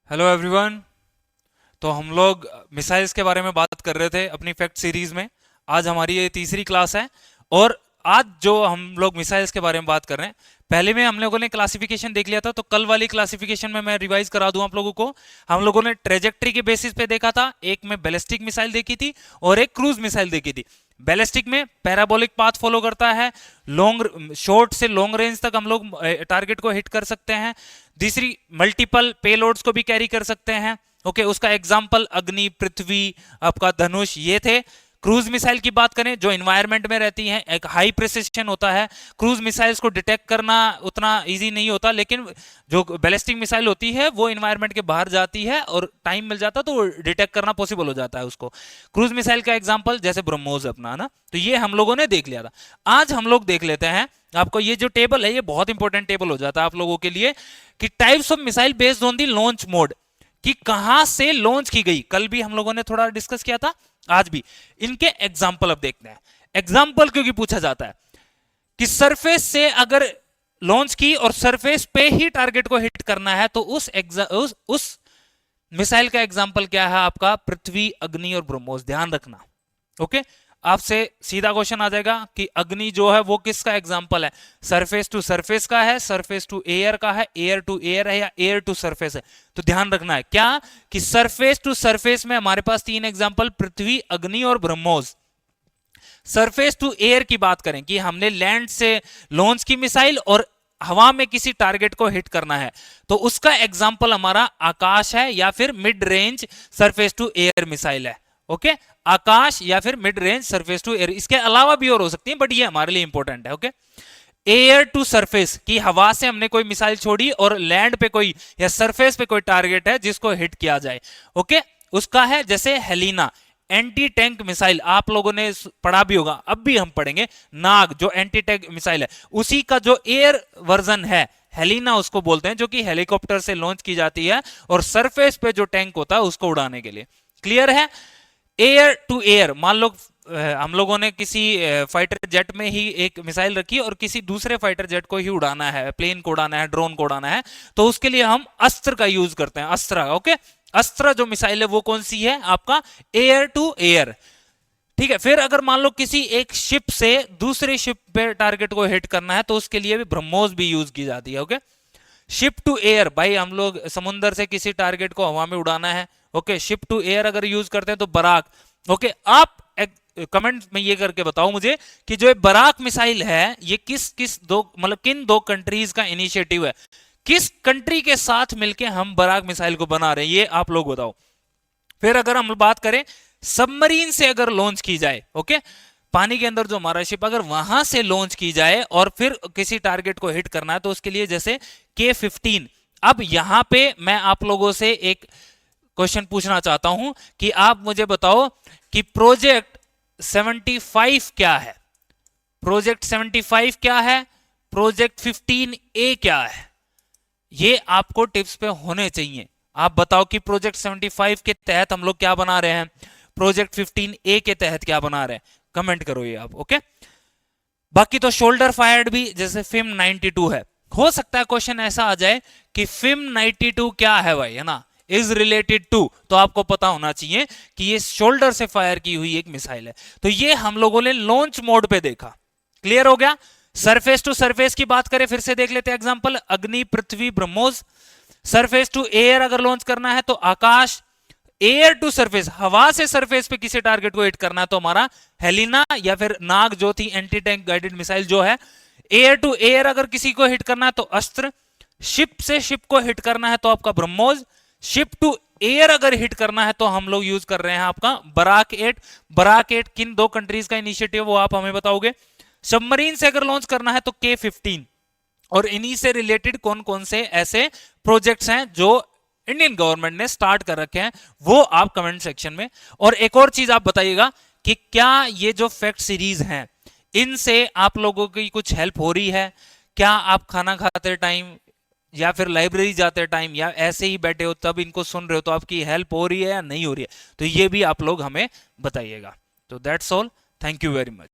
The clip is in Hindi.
Hello everyone. तो हम लोग मिसाइल्स के बारे में बात कर रहे थे अपनी फैक्ट सीरीज में। आज हमारी ये तीसरी क्लास है और आज जो हम लोग मिसाइल्स के बारे में बात कर रहे हैं, पहले में हम लोगों ने क्लासिफिकेशन देख लिया था, तो कल वाली क्लासिफिकेशन में मैं रिवाइज करा दूं आप लोगों को। हम लोगों ने ट्रेजेक्ट्री के बेसिस पे देखा था, एक में बैलिस्टिक मिसाइल देखी थी और एक क्रूज मिसाइल देखी थी। बैलिस्टिक में पैराबोलिक पाथ फॉलो करता है, लॉन्ग शॉर्ट से लॉन्ग रेंज तक हम लोग टारगेट को हिट कर सकते हैं। दूसरी मल्टीपल पेलोड्स को भी कैरी कर सकते हैं। ओके, उसका एग्जाम्पल अग्नि, पृथ्वी, आपका धनुष, ये थे। क्रूज मिसाइल की बात करें, जो इन्वायरमेंट में रहती हैं, एक हाई प्रिसिशन होता है। क्रूज मिसाइल्स को डिटेक्ट करना उतना इजी नहीं होता, लेकिन जो बैलिस्टिक मिसाइल होती है वो इन्वायरमेंट के बाहर जाती है और टाइम मिल जाता है तो डिटेक्ट करना पॉसिबल हो जाता है उसको। क्रूज मिसाइल का एग्जाम्पल जैसे ब्रह्मोस अपना ना, तो ये हम लोगों ने देख लिया था। आज हम लोग देख लेते हैं, आपको ये जो टेबल है ये बहुत इंपॉर्टेंट टेबल हो जाता है आप लोगों के लिए, कि types of missile based on the launch mode, कि कहां से लॉन्च की गई। कल भी हम लोगों ने थोड़ा डिस्कस किया था, आज भी इनके एग्जाम्पल अब देखते हैं। एग्जाम्पल क्योंकि पूछा जाता है कि सरफेस से अगर लॉन्च की और सरफेस पे ही टारगेट को हिट करना है, तो उस मिसाइल का एग्जाम्पल क्या है आपका, पृथ्वी, अग्नि और ब्रह्मोस। ध्यान रखना। ओके, आपसे सीधा क्वेश्चन आ जाएगा कि अग्नि जो है वो किसका एग्जाम्पल है, सरफेस टू सरफेस का है, सरफेस टू एयर का है, एयर टू एयर है, या एयर टू सरफेस है। तो ध्यान रखना है क्या, कि सरफेस टू सरफेस में हमारे पास तीन एग्जाम्पल, पृथ्वी, अग्नि और ब्रह्मोस। सरफेस टू एयर की बात करें कि हमने लैंड से लॉन्च की मिसाइल और हवा में किसी टारगेट को हिट करना है, तो उसका एग्जाम्पल हमारा आकाश है या फिर mid range surface to air missile है। ओके, आकाश या फिर mid range surface to air. इसके अलावा भी और हो सकती है, बट ये हमारे लिए इंपॉर्टेंट है। ओके, एयर टू सरफेस की हवा से हमने कोई मिसाइल छोड़ी और लैंड पे कोई या सरफेस पे कोई टारगेट है जिसको हिट किया जाए। ओके, उसका है जैसे हेलिना, एंटी टैंक मिसाइल, आप लोगों ने पढ़ा भी होगा, अब भी हम पढ़ेंगे। नाग जो एंटी टैंक मिसाइल है, उसी का जो एयर वर्जन है हेलिना उसको बोलते हैं, जो कि हेलीकॉप्टर से लॉन्च की जाती है और सरफेस पे जो टैंक होता है उसको उड़ाने के लिए। क्लियर है। एयर टू एयर, मान लो हम लोगों ने किसी फाइटर जेट में ही एक मिसाइल रखी और किसी दूसरे फाइटर जेट को ही उड़ाना है, प्लेन को उड़ाना है, ड्रोन को उड़ाना है, तो उसके लिए हम अस्त्र का यूज करते हैं। अस्त्र, ओके, अस्त्र जो मिसाइल है वो कौन सी है आपका, एयर टू एयर। ठीक है, फिर अगर मान लो किसी एक शिप से दूसरे शिप पे टारगेट को हिट करना है, तो उसके लिए भी ब्रह्मोस भी यूज की जाती है। ओके, शिप टू एयर, भाई हम लोग समुद्र से किसी टारगेट को हवा में उड़ाना है। ओके, शिप टू एयर अगर यूज करते हैं तो बराक। ओके, आप कमेंट में ये करके बताओ मुझे कि जो बराक मिसाइल है ये किस किस दो, मतलब किन दो कंट्रीज का इनिशिएटिव है, किस कंट्री के साथ मिलके हम बराक मिसाइल को बना रहे हैं, ये आप लोग बताओ। फिर अगर हम बात करें सबमरीन से अगर लॉन्च की जाए, ओके, पानी के अंदर जो हमारा शिप अगर वहां से लॉन्च की जाए और फिर किसी टारगेट को हिट करना है, तो उसके लिए जैसे K-15। अब यहां पे मैं आप लोगों से एक क्वेश्चन पूछना चाहता हूं कि आप मुझे बताओ कि प्रोजेक्ट 75 क्या है, प्रोजेक्ट 75 क्या है, प्रोजेक्ट 15A क्या है। ये आपको टिप्स पे होने चाहिए। आप बताओ कि प्रोजेक्ट 75 के तहत हम लोग क्या बना रहे हैं, प्रोजेक्ट 15A के तहत क्या बना रहे हैं, कमेंट करो ये आप। ओके, बाकी तो शोल्डर फायर्ड भी जैसे FIM 92 है। हो सकता है क्वेश्चन ऐसा आ जाए कि FIM 92 क्या है भाई, है ना, इज रिलेटेड टू, तो आपको पता होना चाहिए कि ये शोल्डर से फायर की हुई एक मिसाइल है। तो ये हम लोगों ने लॉन्च मोड पे देखा। क्लियर हो गया। सरफेस टू सरफेस की बात करें, फिर से देख लेते हैं एग्जांपल, अग्नि, पृथ्वी, ब्रह्मोस। सरफेस टू एयर अगर लॉन्च करना है तो आकाश। एयर टू सरफेस, हवा से सरफेस पे किसी टारगेट को हिट करना है तो हमारा हेलिना या फिर नाग जो थी एंटी टैंक गाइडेड मिसाइल जो है। एयर टू एयर अगर किसी को हिट करना है तो अस्त्र। शिप से शिप को हिट करना है तो आपका ब्रह्मोस। शिप टू एयर अगर हिट करना है तो हम लोग यूज कर रहे हैं आपका बराक 8। बराक 8 किन दो कंट्रीज का इनिशिएटिव वो आप हमें बताओगे। सबमरीन से अगर लॉन्च करना है तो K-15। और इन्हीं से रिलेटेड कौन कौन से ऐसे प्रोजेक्ट्स हैं जो इंडियन गवर्नमेंट ने स्टार्ट कर रखे हैं, वो आप कमेंट सेक्शन में। और एक और चीज आप बताइएगा कि क्या ये जो फैक्ट सीरीज हैं इनसे आप लोगों की कुछ हेल्प हो रही है, क्या आप खाना खाते टाइम या फिर लाइब्रेरी जाते टाइम या ऐसे ही बैठे हो तब इनको सुन रहे हो, तो आपकी हेल्प हो रही है या नहीं हो रही है, तो ये भी आप लोग हमें बताइएगा। तो that's all, thank you very much.